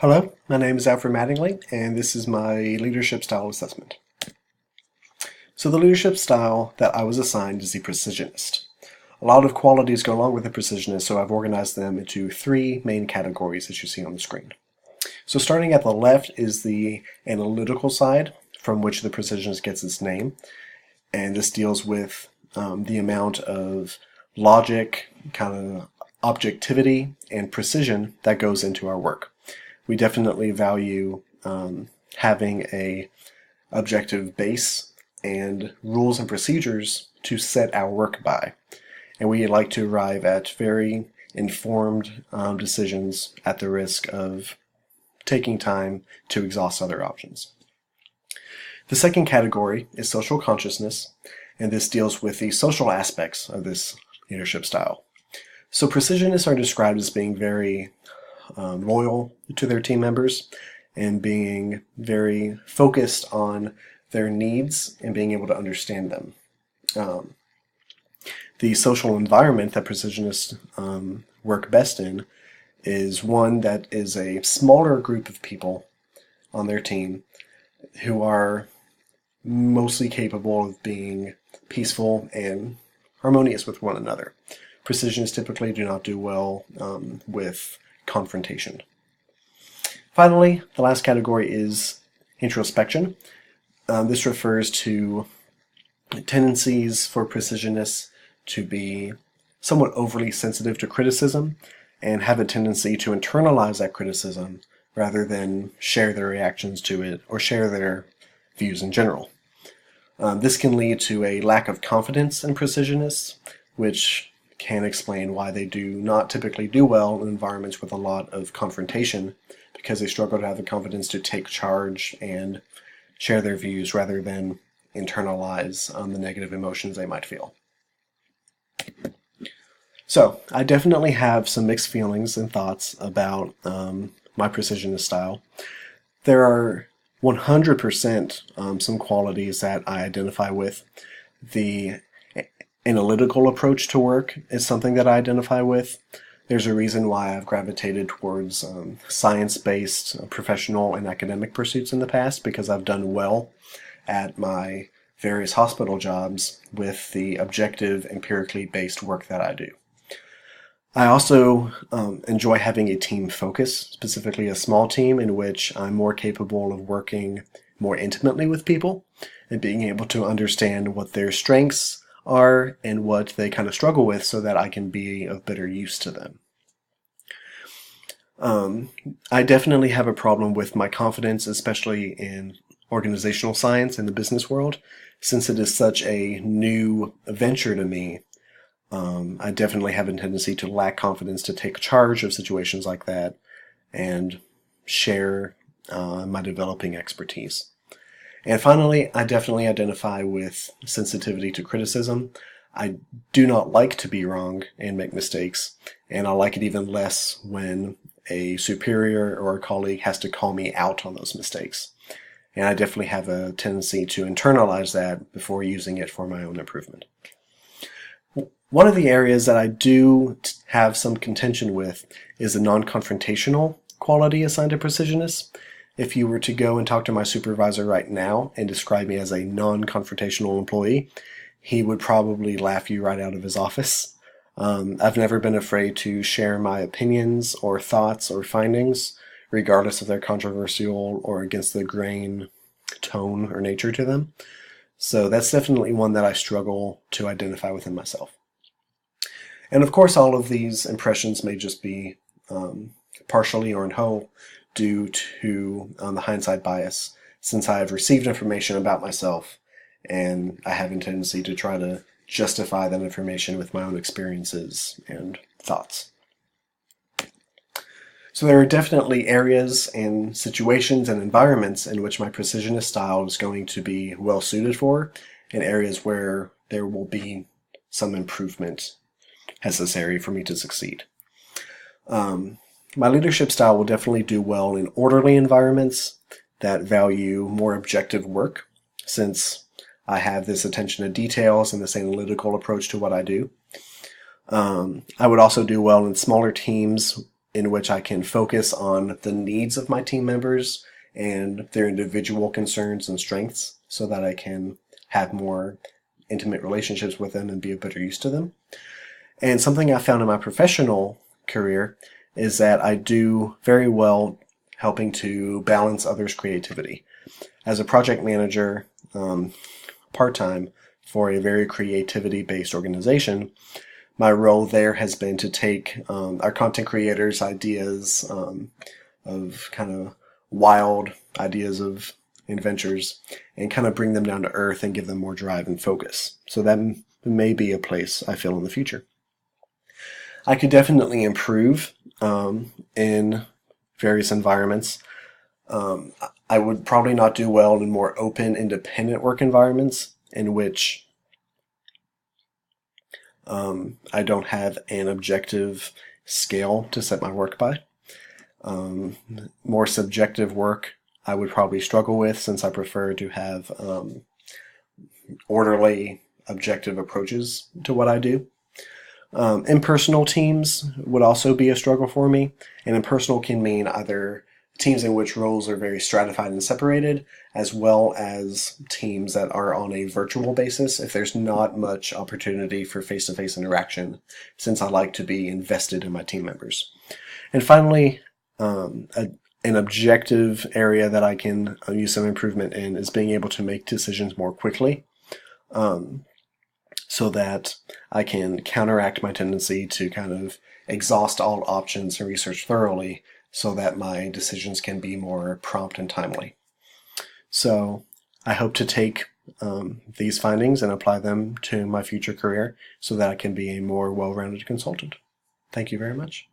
Hello, my name is Alfred Mattingly, and this is my leadership style assessment. So the leadership style that I was assigned is the precisionist. A lot of qualities go along with the precisionist, so I've organized them into three main categories as you see on the screen. So starting at the left is the analytical side, from which the precisionist gets its name, and this deals with the amount of logic, kind of objectivity, and precision that goes into our work. We definitely value having a objective base and rules and procedures to set our work by. And we like to arrive at very informed decisions at the risk of taking time to exhaust other options. The second category is social consciousness, and this deals with the social aspects of this leadership style. So precisionists are described as being very loyal to their team members and being very focused on their needs and being able to understand them. The social environment that precisionists work best in is one that is a smaller group of people on their team who are mostly capable of being peaceful and harmonious with one another. Precisionists typically do not do well with confrontation. Finally, the last category is introspection. This refers to tendencies for precisionists to be somewhat overly sensitive to criticism and have a tendency to internalize that criticism rather than share their reactions to it or share their views in general. This can lead to a lack of confidence in precisionists, which can explain why they do not typically do well in environments with a lot of confrontation, because they struggle to have the confidence to take charge and share their views rather than internalize the negative emotions they might feel. So, I definitely have some mixed feelings and thoughts about my precisionist style. There are 100% some qualities that I identify with. The analytical approach to work is something that I identify with. There's a reason why I've gravitated towards science-based professional and academic pursuits in the past, because I've done well at my various hospital jobs with the objective, empirically based work that I do. I also enjoy having a team focus, specifically a small team in which I'm more capable of working more intimately with people and being able to understand what their strengths are and what they kind of struggle with so that I can be of better use to them. I definitely have a problem with my confidence, especially in organizational science in the business world, since it is such a new venture to me. I definitely have a tendency to lack confidence to take charge of situations like that and share my developing expertise. And finally, I definitely identify with sensitivity to criticism. I do not like to be wrong and make mistakes, and I like it even less when a superior or a colleague has to call me out on those mistakes. And I definitely have a tendency to internalize that before using it for my own improvement. One of the areas that I do have some contention with is the non-confrontational quality assigned to precisionists. If you were to go and talk to my supervisor right now and describe me as a non-confrontational employee, he would probably laugh you right out of his office. I've never been afraid to share my opinions or thoughts or findings, regardless if they're controversial or against the grain tone or nature to them. So that's definitely one that I struggle to identify within myself. And of course, all of these impressions may just be partially or in whole due to the hindsight bias, since I have received information about myself and I have a tendency to try to justify that information with my own experiences and thoughts. So there are definitely areas and situations and environments in which my precisionist style is going to be well suited for, and areas where there will be some improvement necessary for me to succeed. My leadership style will definitely do well in orderly environments that value more objective work, since I have this attention to details and this analytical approach to what I do. I would also do well in smaller teams in which I can focus on the needs of my team members and their individual concerns and strengths so that I can have more intimate relationships with them and be of better use to them. And something I found in my professional career is that I do very well helping to balance others' creativity. As a project manager, part-time for a very creativity-based organization, my role there has been to take our content creators' ideas of kind of wild ideas of adventures and kind of bring them down to earth and give them more drive and focus. So that may be a place I feel in the future. I could definitely improve in various environments. I would probably not do well in more open, independent work environments in which I don't have an objective scale to set my work by. More subjective work I would probably struggle with, since I prefer to have orderly, objective approaches to what I do. Impersonal teams would also be a struggle for me, and impersonal can mean either teams in which roles are very stratified and separated, as well as teams that are on a virtual basis if there's not much opportunity for face-to-face interaction, since I like to be invested in my team members. And finally, an objective area that I can use some improvement in is being able to make decisions more quickly, so that I can counteract my tendency to kind of exhaust all options and research thoroughly so that my decisions can be more prompt and timely. So I hope to take these findings and apply them to my future career so that I can be a more well-rounded consultant. Thank you very much.